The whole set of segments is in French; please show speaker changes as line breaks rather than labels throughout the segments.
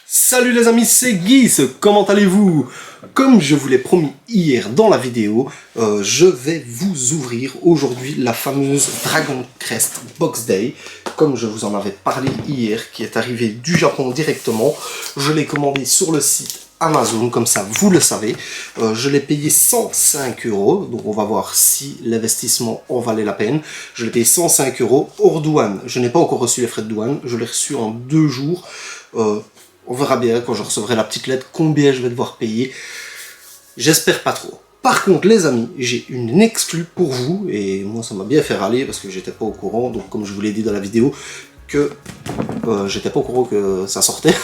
Salut les amis, c'est Guis, comment allez-vous? Comme je vous l'ai promis hier dans la vidéo, je vais vous ouvrir aujourd'hui la fameuse Dragon Crest Box Day, comme je vous en avais parlé hier, qui est arrivée du Japon directement. Je l'ai commandé sur le site Amazon, comme ça vous le savez. Je l'ai payé 105 €, donc on va voir si l'investissement en valait la peine. Je l'ai payé 105 € hors douane. Je n'ai pas encore reçu les frais de douane, je l'ai reçu en 2 jours. On verra bien quand je recevrai la petite lettre combien je vais devoir payer. J'espère pas trop. Par contre les amis, j'ai une exclue pour vous, et moi ça m'a bien fait râler parce que j'étais pas au courant, donc comme je vous l'ai dit dans la vidéo, que j'étais pas au courant que ça sortait,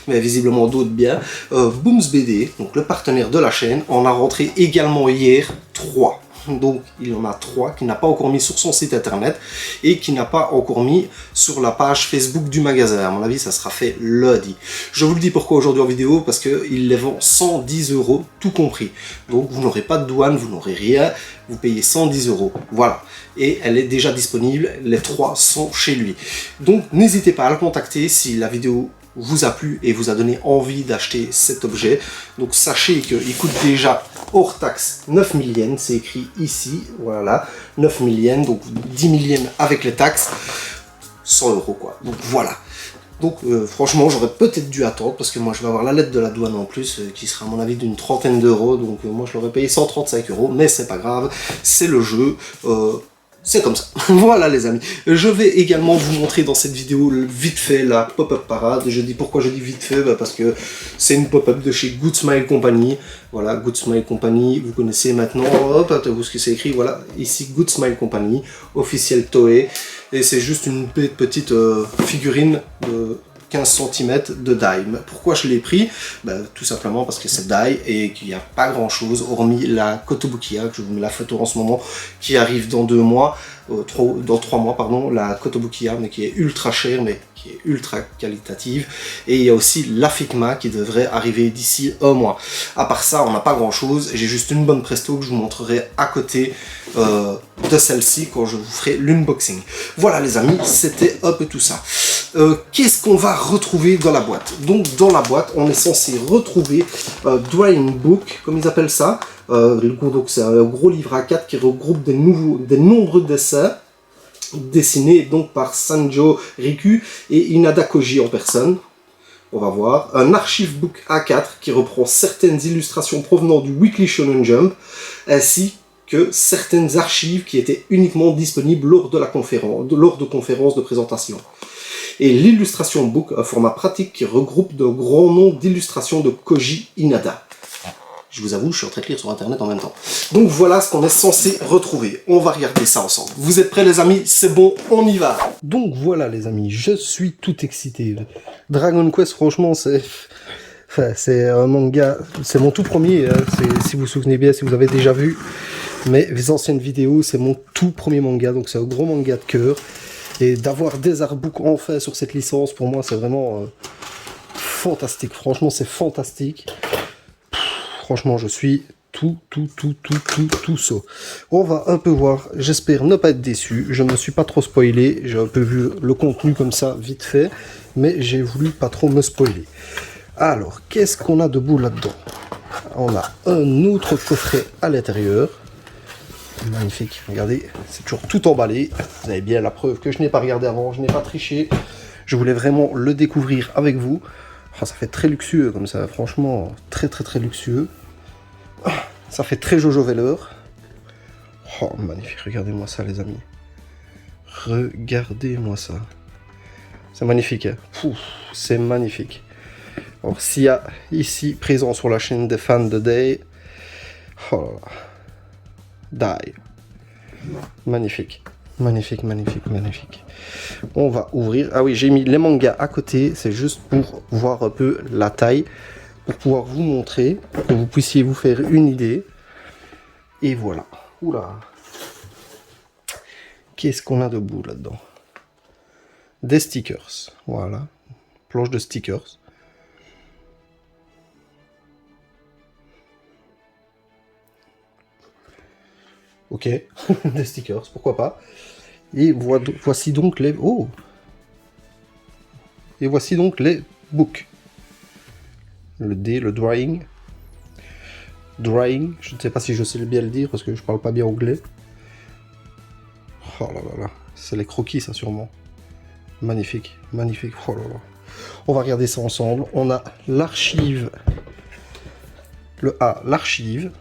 mais visiblement d'autres bien. Booms BD, donc le partenaire de la chaîne, en a rentré également hier 3. Donc il en a 3 qu'il n'a pas encore mis sur son site internet et qui n'a pas encore mis sur la page Facebook du magasin. À mon avis ça sera fait lundi. Je vous le dis pourquoi aujourd'hui en vidéo, parce qu'il les vend 110 € tout compris. Donc vous n'aurez pas de douane, vous n'aurez rien, vous payez 110 €. Voilà. Et elle est déjà disponible, les 3 sont chez lui. Donc n'hésitez pas à le contacter si la vidéo vous a plu et vous a donné envie d'acheter cet objet. Donc sachez qu'il coûte déjà hors taxe 9000 yens, c'est écrit ici, voilà, 9000 yens, donc 10 000 yens avec les taxes, 100 € quoi, donc voilà. Donc franchement j'aurais peut-être dû attendre, parce que moi je vais avoir la lettre de la douane en plus, qui sera à mon avis d'une trentaine d'euros, donc moi je l'aurais payé 135 €, mais c'est pas grave, c'est le jeu. C'est comme ça. Voilà les amis. Je vais également vous montrer dans cette vidéo vite fait la pop-up parade. Pourquoi je dis vite fait, parce que c'est une pop-up de chez Good Smile Company. Voilà, Good Smile Company, vous connaissez maintenant. Hop, attendez-vous ce que c'est écrit. Voilà, ici Good Smile Company, officiel Toei. Et c'est juste une petite figurine de 15 cm de die. Pourquoi je l'ai pris? Tout simplement parce que c'est die et qu'il n'y a pas grand chose hormis la Kotobukiya, que je vous mets la photo en ce moment, qui arrive dans 2 mois, dans 3 mois pardon, la Kotobukiya, mais qui est ultra chère, mais qui est ultra qualitative. Et il y a aussi la Figma qui devrait arriver d'ici 1 mois. À part ça, on n'a pas grand chose. J'ai juste une bonne presto que je vous montrerai à côté de celle-ci quand je vous ferai l'unboxing. Voilà les amis, c'était un peu tout ça. Qu'est-ce qu'on va retrouver dans la boîte? Donc dans la boîte, on est censé retrouver Drawing Book, comme ils appellent ça. Donc c'est un gros livre A4 qui regroupe des nombreux dessins dessinés donc par Sanjo Riku et Inada Koji en personne. On va voir. Un archive book A4 qui reprend certaines illustrations provenant du Weekly Shonen Jump, ainsi que certaines archives qui étaient uniquement disponibles lors de conférences de présentation. Et l'illustration book, un format pratique qui regroupe de grands noms d'illustrations de Koji Inada. Je vous avoue, je suis en train de lire sur internet en même temps. Donc voilà ce qu'on est censé retrouver. On va regarder ça ensemble. Vous êtes prêts les amis? C'est bon, on y va. Donc voilà les amis, je suis tout excité. Dragon Quest, franchement, c'est un manga, c'est mon tout premier, si vous vous souvenez bien, si vous avez déjà vu mes anciennes vidéos, c'est mon tout premier manga, donc c'est un gros manga de cœur. Et d'avoir des artbooks enfin sur cette licence, pour moi, c'est vraiment fantastique. Franchement, c'est fantastique. Franchement, je suis tout saut. On va un peu voir. J'espère ne pas être déçu. Je ne me suis pas trop spoilé. J'ai un peu vu le contenu comme ça, vite fait. Mais j'ai voulu pas trop me spoiler. Alors, qu'est-ce qu'on a de beau là-dedans? On a un autre coffret à l'intérieur. Magnifique, regardez, c'est toujours tout emballé. Vous avez bien la preuve que je n'ai pas regardé avant, je n'ai pas triché. Je voulais vraiment le découvrir avec vous. Oh, ça fait très luxueux comme ça, franchement, très luxueux. Ça fait très Jojo Veller. Oh, magnifique, regardez-moi ça les amis. Regardez-moi ça. C'est magnifique, hein. C'est magnifique. Alors, s'il y a ici présent sur la chaîne des fans de Day, oh là là. Die. Magnifique. Magnifique. On va ouvrir. Ah oui, j'ai mis les mangas à côté. C'est juste pour voir un peu la taille. Pour pouvoir vous montrer. Pour que vous puissiez vous faire une idée. Et voilà. Oula. Qu'est-ce qu'on a de beau là-dedans? Des stickers. Voilà. Planche de stickers. Ok, des stickers, pourquoi pas. Et voici donc les... Oh! Et voici donc les books. Le D, le drawing. Drawing, je ne sais pas si je sais bien le dire parce que je parle pas bien anglais. Oh là là là, c'est les croquis ça sûrement. Magnifique, magnifique. Oh là là. On va regarder ça ensemble. On a l'archive. Le A, l'archive.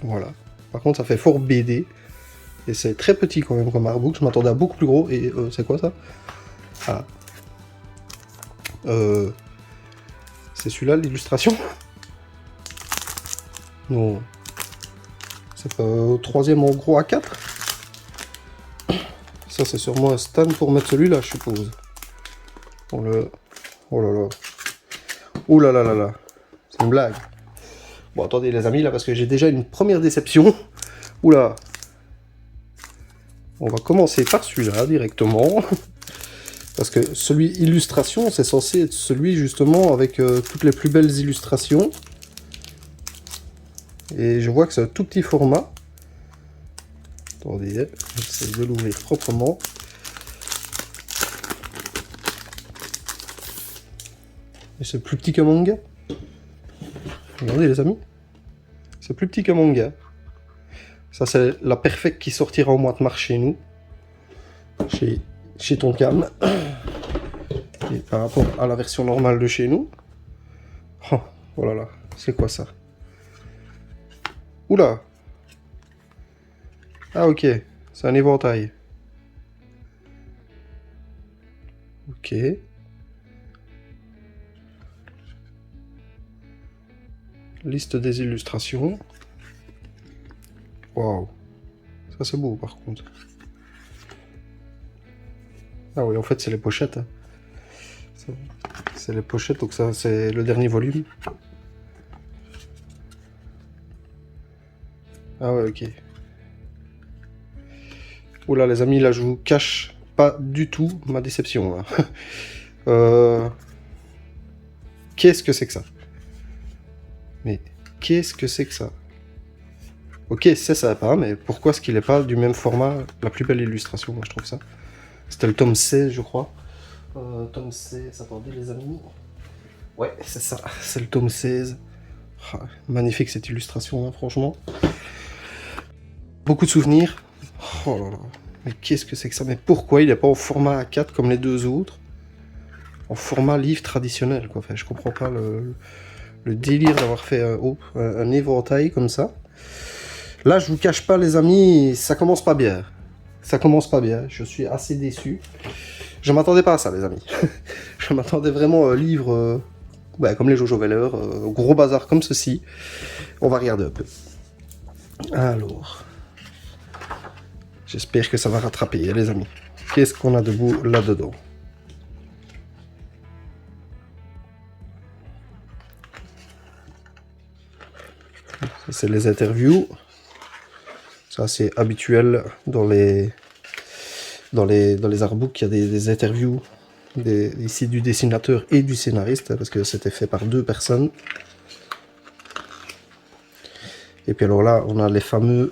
Voilà. Par contre, ça fait fort BD. Et c'est très petit quand même comme artbook. Je m'attendais à beaucoup plus gros. Et c'est quoi ça? Ah. C'est celui-là l'illustration? Non. C'est pas au troisième en gros A4? Ça c'est sûrement un stand pour mettre celui-là, je suppose. Oh là là. Oh là là là là. C'est une blague. Bon, attendez les amis, là, parce que j'ai déjà une première déception. Oula. On va commencer par celui-là, directement. Parce que celui illustration, c'est censé être celui, justement, avec toutes les plus belles illustrations. Et je vois que c'est un tout petit format. Attendez, j'essaie de l'ouvrir proprement. Et c'est plus petit qu'un manga. Regardez les amis. C'est plus petit qu'un manga. Ça c'est la perfecte qui sortira au mois de mars chez nous. Chez Tonkam. Et par rapport à la version normale de chez nous. Oh là là, c'est quoi ça? Oula. Ah ok, c'est un éventail. Ok. Liste des illustrations. Waouh. Ça c'est beau par contre. Ah oui, en fait c'est les pochettes. Hein. C'est les pochettes, donc ça c'est le dernier volume. Ah ouais, ok. Oula les amis, là je vous cache pas du tout ma déception. Là. Qu'est-ce que c'est que ça? Mais qu'est-ce que c'est que ça? Ok, c'est sympa, mais pourquoi est-ce qu'il n'est pas du même format? La plus belle illustration, moi je trouve ça. C'était le tome 16, je crois. Tome 16, attendez les amis. Ouais, c'est ça, c'est le tome 16. Ah, magnifique cette illustration, hein, franchement. Beaucoup de souvenirs. Oh là là, mais qu'est-ce que c'est que ça? Mais pourquoi il n'est pas en format A4 comme les deux autres? En format livre traditionnel, quoi. Enfin, je comprends pas le délire d'avoir fait un éventail comme ça. Là, je vous cache pas, les amis, ça commence pas bien. Ça commence pas bien. Je suis assez déçu. Je m'attendais pas à ça, les amis. Je m'attendais vraiment à un livre comme les Jojo Veller, gros bazar comme ceci. On va regarder un peu. Alors, j'espère que ça va rattraper, hein, les amis. Qu'est-ce qu'on a de beau là-dedans? C'est les interviews. Ça, c'est habituel dans les artbooks. Il y a des interviews ici du dessinateur et du scénariste, parce que c'était fait par deux personnes. Et puis alors là, on a les fameuses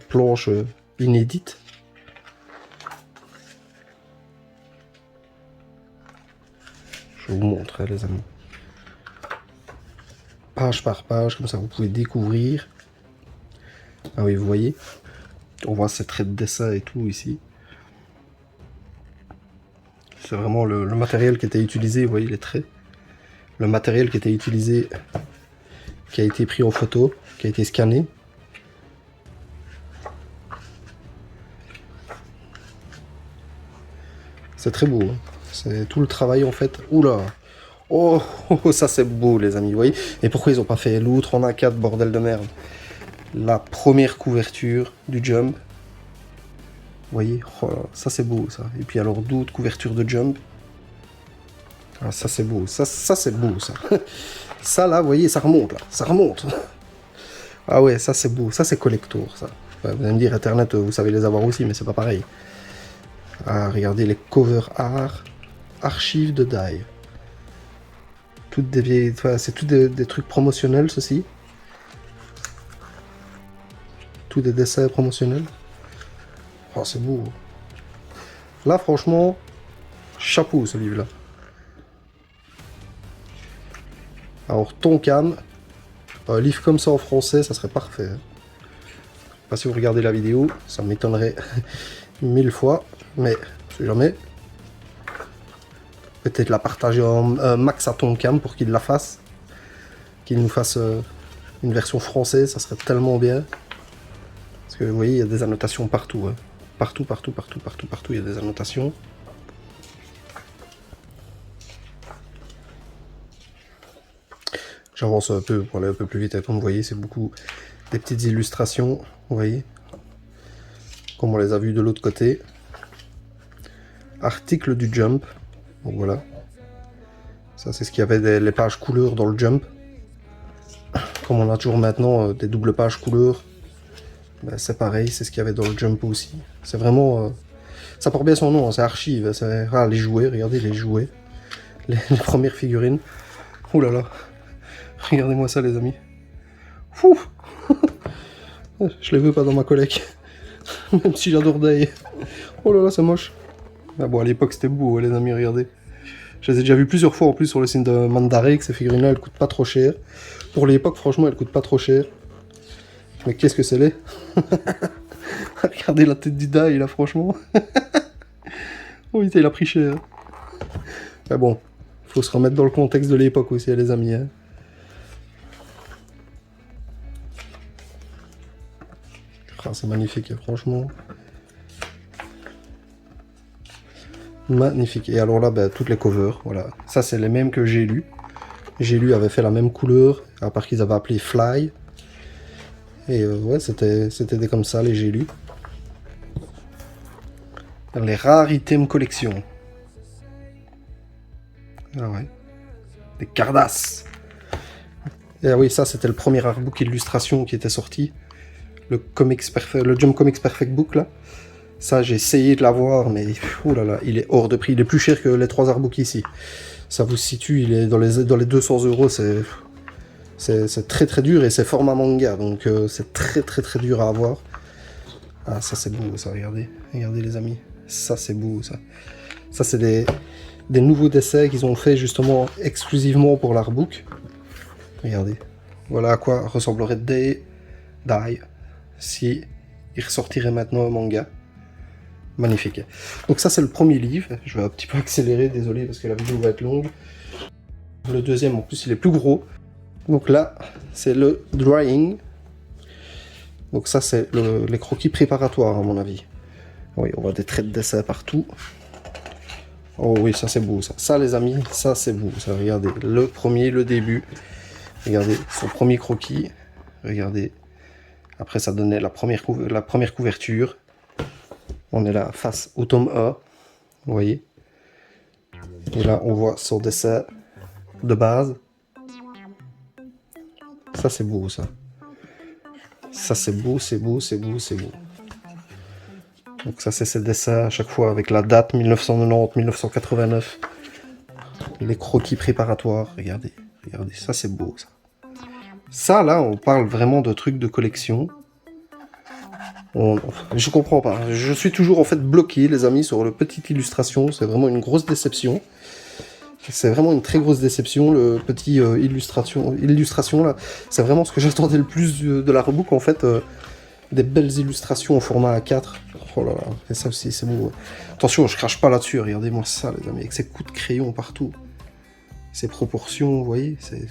planches inédites. Je vous montre, hein, les amis. Page par page, comme ça vous pouvez découvrir. Ah oui, vous voyez, on voit ces traits de dessin et tout ici. C'est vraiment le matériel qui était utilisé, vous voyez les traits. Le matériel qui était utilisé, qui a été pris en photo, qui a été scanné. C'est très beau, hein. C'est tout le travail en fait. Oula! Oh, ça c'est beau les amis, vous voyez. Et pourquoi ils n'ont pas fait l'autre en A4, bordel de merde? La première couverture du Jump. Vous voyez, oh, ça c'est beau ça. Et puis alors d'autres couvertures de Jump. Ah, ça c'est beau, ça c'est beau ça. Ça là, vous voyez, ça remonte là, ça remonte. Ah ouais, ça c'est beau, ça c'est collector ça. Ouais, vous allez me dire, Internet, vous savez les avoir aussi, mais c'est pas pareil. Ah, regardez les cover art, archives de Die. Toutes des vieilles, enfin, c'est tout des trucs promotionnels ceci. Tous des dessins promotionnels. Oh, c'est beau. Là, franchement, Chapeau ce livre-là. Alors Tonkam, un livre comme ça en français, ça serait parfait. Hein. Pas si vous regardez la vidéo, ça m'étonnerait 1000 fois, mais on sait jamais. Peut-être la partager en max à Tonkam pour qu'il la fasse. Qu'il nous fasse une version française, ça serait tellement bien. Parce que vous voyez, il y a des annotations partout. Hein. Partout, il y a des annotations. J'avance un peu pour aller un peu plus vite. Comme vous voyez, c'est beaucoup des petites illustrations. Vous voyez, comme on les a vues de l'autre côté. Article du Jump. Donc voilà. Ça, c'est ce qu'il y avait les pages couleurs dans le Jump. Comme on a toujours maintenant des doubles pages couleurs, ben, c'est pareil, c'est ce qu'il y avait dans le Jump aussi. C'est vraiment... ça porte bien son nom, hein, c'est archive. Ah, les jouets, regardez les jouets. Les premières figurines. Ouh là là. Regardez-moi ça, les amis. Fou. Je les veux pas dans ma collecte. Même si j'adore Day. Oh là là, c'est moche. Ah bon, à l'époque, c'était beau, les amis, regardez. Je les ai déjà vus plusieurs fois en plus sur le site de Mandarek. Ces figurines-là, elles coûtent pas trop cher. Pour l'époque, franchement, elles coûtent pas trop cher. Mais qu'est-ce que c'est laid. Regardez la tête du Dai, là, franchement. Oh, putain, il a pris cher. Mais bon, faut se remettre dans le contexte de l'époque aussi, les amis. Hein. Ah, c'est magnifique, franchement. Magnifique. Et alors là, bah, toutes les covers, voilà. Ça, c'est les mêmes que j'ai lu. J'ai lu avait fait la même couleur, à part qu'ils avaient appelé Fly. Et ouais, c'était des comme ça, les j'ai lu. Les rares items collection. Ah ouais. Des Cardass. Et ah oui, ça, c'était le premier artbook illustration qui était sorti. Le Jump Comics Perfect Book, là. Ça, j'ai essayé de l'avoir, mais oh là là, il est hors de prix. Il est plus cher que les 3 artbooks ici. Ça vous situe, il est dans les 200 €. C'est très très dur et c'est format manga, donc c'est très dur à avoir. Ah, ça c'est beau, ça, regardez. Regardez, les amis. Ça, c'est beau, ça. Ça, c'est des nouveaux dessins qu'ils ont fait justement exclusivement pour l'artbook. Regardez. Voilà à quoi ressemblerait Dai si il ressortirait maintenant un manga. Magnifique. Donc ça, c'est le premier livre. Je vais un petit peu accélérer, désolé, parce que la vidéo va être longue. Le deuxième, en plus, il est plus gros. Donc là, c'est le drawing. Donc ça, c'est les croquis préparatoires, à mon avis. Oui, on voit des traits de dessin partout. Oh oui, ça c'est beau, ça. Ça, les amis, ça c'est beau. Ça, regardez, le premier, le début. Regardez, son premier croquis. Regardez. Après, ça donnait la première couverture. On est là face au tome 1. Vous voyez. Et là, on voit son dessin de base. Ça, c'est beau, ça. Ça, c'est beau, c'est beau, c'est beau, c'est beau. Donc ça, c'est ces dessins à chaque fois avec la date 1990, 1989. Les croquis préparatoires. Regardez, regardez. Ça, c'est beau, ça. Ça, là, on parle vraiment de trucs de collection. Je comprends pas. Je suis toujours, en fait, bloqué, les amis, sur le petite illustration. C'est vraiment une grosse déception. C'est vraiment une très grosse déception, le petit illustration là. C'est vraiment ce que j'attendais le plus de l'artbook, en fait. Des belles illustrations au format A4. Oh là là, et ça aussi, c'est beau. Attention, je crache pas là-dessus. Regardez-moi ça, les amis, avec ces coups de crayon partout. Ces proportions, vous voyez, c'est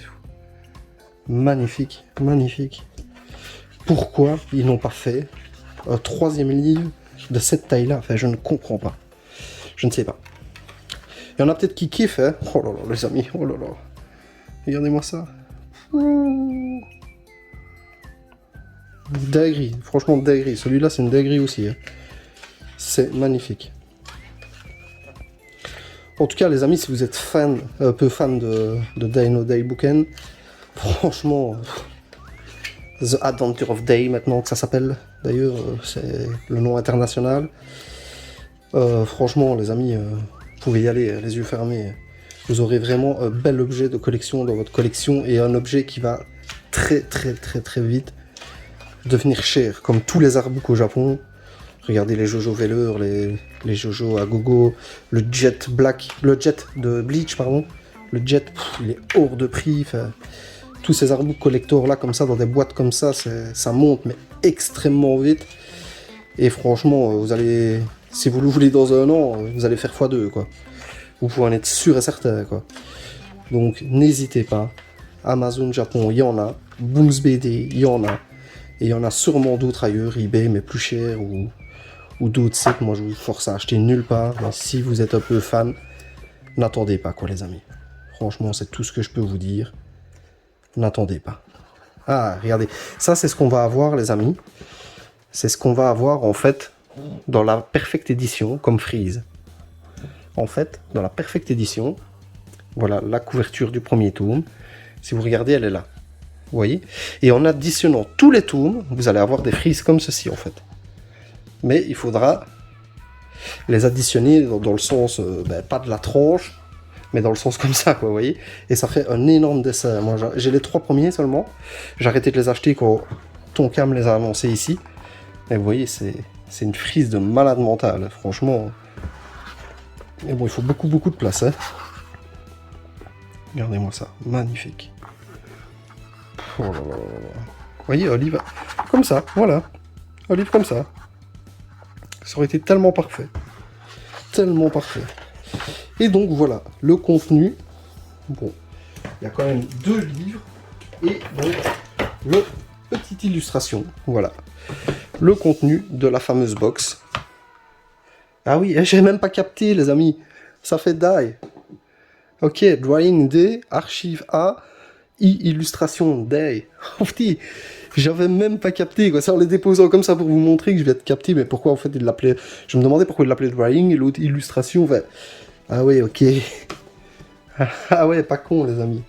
magnifique, magnifique. Pourquoi ils n'ont pas fait un 3e livre de cette taille-là? Enfin, je ne comprends pas. Je ne sais pas. Il y en a peut-être qui kiffent, hein. Oh là là, les amis, oh là là. Regardez-moi ça. Dinguerie, franchement dinguerie. Celui-là, c'est une dinguerie aussi. Hein. C'est magnifique. En tout cas, les amis, si vous êtes un peu fan de Dino Daibuken, franchement, The Adventure of Day, maintenant que ça s'appelle, d'ailleurs, c'est le nom international. Franchement, les amis, vous pouvez y aller, les yeux fermés. Vous aurez vraiment un bel objet de collection dans votre collection et un objet qui va très vite devenir cher, comme tous les artbooks au Japon. Regardez les Jojo Velours, les Jojo à gogo, le Jet Black, le Jet de Bleach, pardon. Le Jet, il est hors de prix. Tous ces artbooks collector là, comme ça, dans des boîtes comme ça, ça monte, mais extrêmement vite. Et franchement, vous allez, si vous le voulez dans un an, vous allez faire x2, quoi. Vous pouvez en être sûr et certain, quoi. Donc, n'hésitez pas. Amazon Japon, il y en a. Booms BD, il y en a. Et il y en a sûrement d'autres ailleurs, eBay, mais plus cher, ou d'autres sites. Moi, je vous force à acheter nulle part. Mais si vous êtes un peu fan, n'attendez pas, quoi, les amis. Franchement, c'est tout ce que je peux vous dire. N'attendez pas. Ah, regardez. Ça, c'est ce qu'on va avoir, les amis. C'est ce qu'on va avoir, en fait, dans la Perfect Edition, comme Freeze. En fait, dans la Perfect Edition, voilà la couverture du premier tome. Si vous regardez, elle est là. Vous voyez? Et en additionnant tous les tomes, vous allez avoir des frises comme ceci, en fait. Mais il faudra les additionner dans le sens, pas de la tranche, mais dans le sens comme ça, quoi, vous voyez? Et ça fait un énorme dessin. Moi, j'ai les 3 premiers seulement. J'ai arrêté de les acheter quand Tonka me les a annoncés ici. Et vous voyez, c'est une frise de malade mental, franchement. Mais bon, il faut beaucoup de place, hein. Regardez-moi ça, magnifique. Oh là là là là. Vous voyez, Olive, comme ça, voilà. Olive comme ça. Ça aurait été tellement parfait. Tellement parfait. Et donc voilà, le contenu. Bon, il y a quand même 2 livres. Et donc, le petite illustration. Voilà. Le contenu de la fameuse box. Ah oui, j'ai même pas capté, les amis. Ça fait die. Ok, drawing D, archive A, illustration day. Oh petit, j'avais même pas capté, quoi. Ça en les déposant comme ça pour vous montrer que je vais être capté, mais pourquoi en fait il l'appelait. Je me demandais pourquoi il l'appelait drawing et l'autre illustration. Enfin... Ah ouais, ok. Ah ouais, pas con, les amis.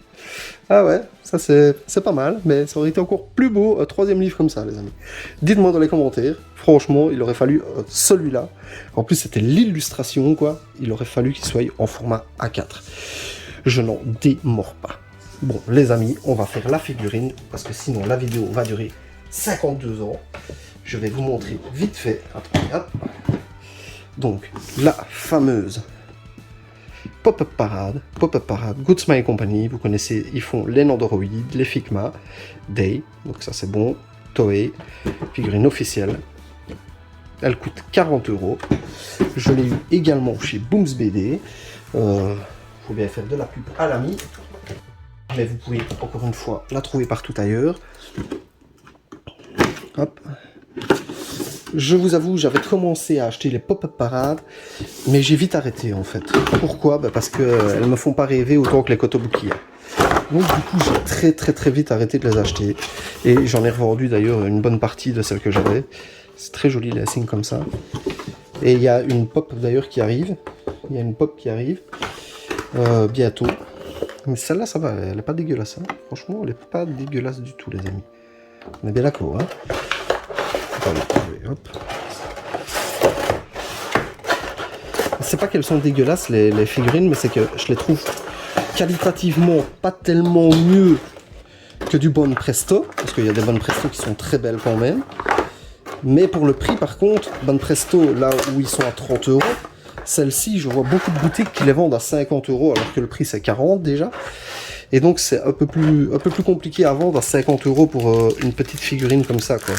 Ah ouais, ça c'est pas mal, mais ça aurait été encore plus beau un 3e livre comme ça, les amis. Dites-moi dans les commentaires, franchement, il aurait fallu celui-là. En plus, c'était l'illustration, quoi. Il aurait fallu qu'il soit en format A4. Je n'en démords pas. Bon, les amis, on va faire la figurine, parce que sinon la vidéo va durer 52 ans. Je vais vous montrer vite fait. Attendez, hop. Donc, la fameuse Pop-Up Parade, Good Smile Company, vous connaissez, ils font les Nandoroid, les Figma, Day, donc ça c'est bon, Toei, figurine officielle, elle coûte 40 €, je l'ai eu également chez Booms BD, faut bien faire de la pub à l'ami, mais vous pouvez encore une fois la trouver partout ailleurs, hop. Je vous avoue, j'avais commencé à acheter les Pop-Up Parade, mais j'ai vite arrêté en fait. Pourquoi? Parce qu'elles me font pas rêver autant que les Kotobuki. Donc du coup, j'ai très vite arrêté de les acheter. Et j'en ai revendu d'ailleurs une bonne partie de celles que j'avais. C'est très joli les signes comme ça. Et il y a une pop d'ailleurs qui arrive. Il y a une pop qui arrive bientôt. Mais celle-là, ça va, elle est pas dégueulasse. Hein. Franchement, elle est pas dégueulasse du tout, les amis. On est bien d'accord, hein. Hop. C'est pas qu'elles sont dégueulasses les figurines, mais c'est que je les trouve qualitativement pas tellement mieux que du Bon Presto, parce qu'il y a des Bon Presto qui sont très belles quand même. Mais pour le prix par contre, Bon Presto, là où ils sont à 30 €, celles-ci, je vois beaucoup de boutiques qui les vendent à 50 € alors que le prix c'est 40 déjà. Et donc c'est un peu plus compliqué à vendre à 50 € pour une petite figurine comme ça, quoi.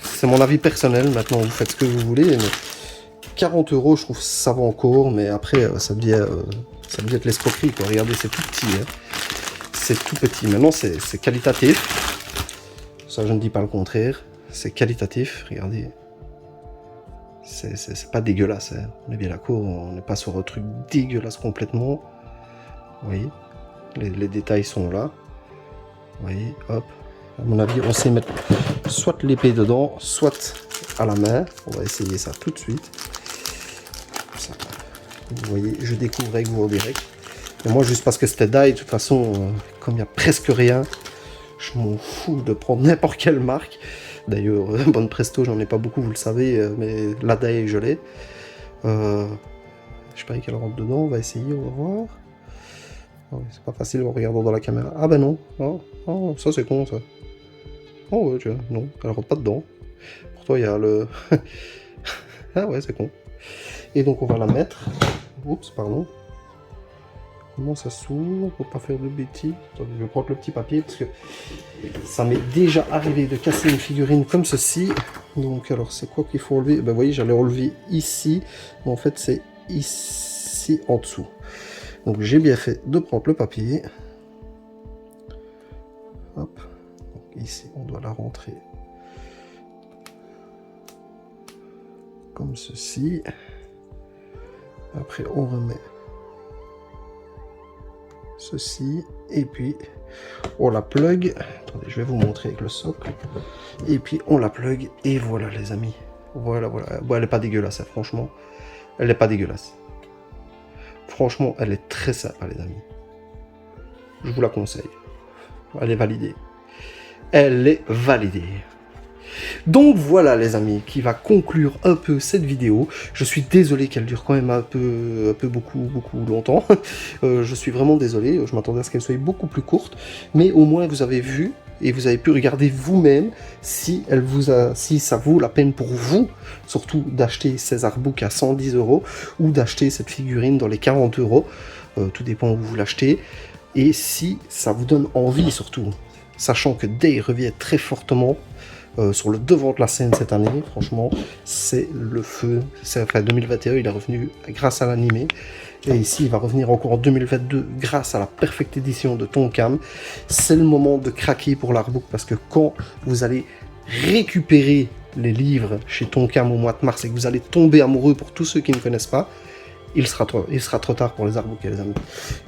C'est mon avis personnel, maintenant vous faites ce que vous voulez, mais 40 €, je trouve ça va encore, mais après ça devient de l'escroquerie, quoi. Regardez, c'est tout petit, hein. C'est tout petit. Maintenant c'est qualitatif, ça je ne dis pas le contraire, c'est qualitatif, regardez. C'est pas dégueulasse, hein. On est bien d'accord, on n'est pas sur un truc dégueulasse complètement. Vous voyez, les détails sont là. Vous voyez, hop. À mon avis, on sait mettre soit l'épée dedans, soit à la main. On va essayer ça tout de suite. Ça. Vous voyez, je découvre avec vous en direct. Et moi, juste parce que c'était die, de toute façon, comme il n'y a presque rien, je m'en fous de prendre n'importe quelle marque. D'ailleurs, Bon Presto, j'en ai pas beaucoup, vous le savez, mais la die, je l'ai. Je sais pas qu'elle rentre dedans, on va essayer, on va voir. Oh, c'est pas facile en regardant dans la caméra. Ah ben non, oh, ça c'est con ça. Oh ouais, tiens, non, elle rentre pas dedans. Pourtant, il y a le... ah ouais, c'est con. Et donc, on va la mettre. Oups, pardon. Comment ça s'ouvre pour pas faire de bêtises? Attendez, je vais prendre le petit papier parce que ça m'est déjà arrivé de casser une figurine comme ceci. Donc, alors, c'est quoi qu'il faut enlever? Ben, vous voyez, j'allais enlever ici. Mais en fait, c'est ici en dessous. Donc, j'ai bien fait de prendre le papier. Hop. Donc, ici, on doit la rentrer comme ceci. Après, on remet ceci et puis on la plug. Attendez, je vais vous montrer avec le socle. Et puis on la plug et voilà les amis. Voilà. Bon, elle est pas dégueulasse, hein, franchement. Elle n'est pas dégueulasse. Franchement, elle est très sympa les amis. Je vous la conseille. Elle est validée. Elle est validée. Donc voilà les amis, qui va conclure un peu cette vidéo. Je suis désolé qu'elle dure quand même un peu beaucoup longtemps. Je suis vraiment désolé, je m'attendais à ce qu'elle soit beaucoup plus courte. Mais au moins vous avez vu et vous avez pu regarder vous-même si ça vaut la peine pour vous, surtout d'acheter ces artbooks à 110 € ou d'acheter cette figurine dans les 40 €. Tout dépend où vous l'achetez. Et si ça vous donne envie surtout, sachant que Day revient très fortement sur le devant de la scène cette année, franchement, c'est le feu. Enfin, 2021, il est revenu grâce à l'animé. Et ici, il va revenir encore en 2022 grâce à la Perfect Edition de Tonkam. C'est le moment de craquer pour l'artbook parce que quand vous allez récupérer les livres chez Tonkam au mois de mars et que vous allez tomber amoureux, pour tous ceux qui ne connaissent pas, il sera trop tard pour les artbooks, les amis.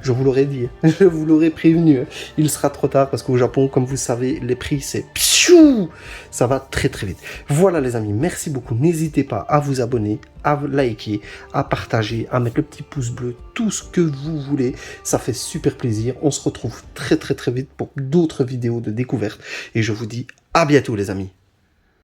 Je vous l'aurais dit, je vous l'aurais prévenu. Il sera trop tard parce qu'au Japon, comme vous savez, les prix, c'est pshou, ça va très très vite. Voilà les amis, merci beaucoup. N'hésitez pas à vous abonner, à liker, à partager, à mettre le petit pouce bleu, tout ce que vous voulez. Ça fait super plaisir. On se retrouve très très très vite pour d'autres vidéos de découverte. Et je vous dis à bientôt les amis.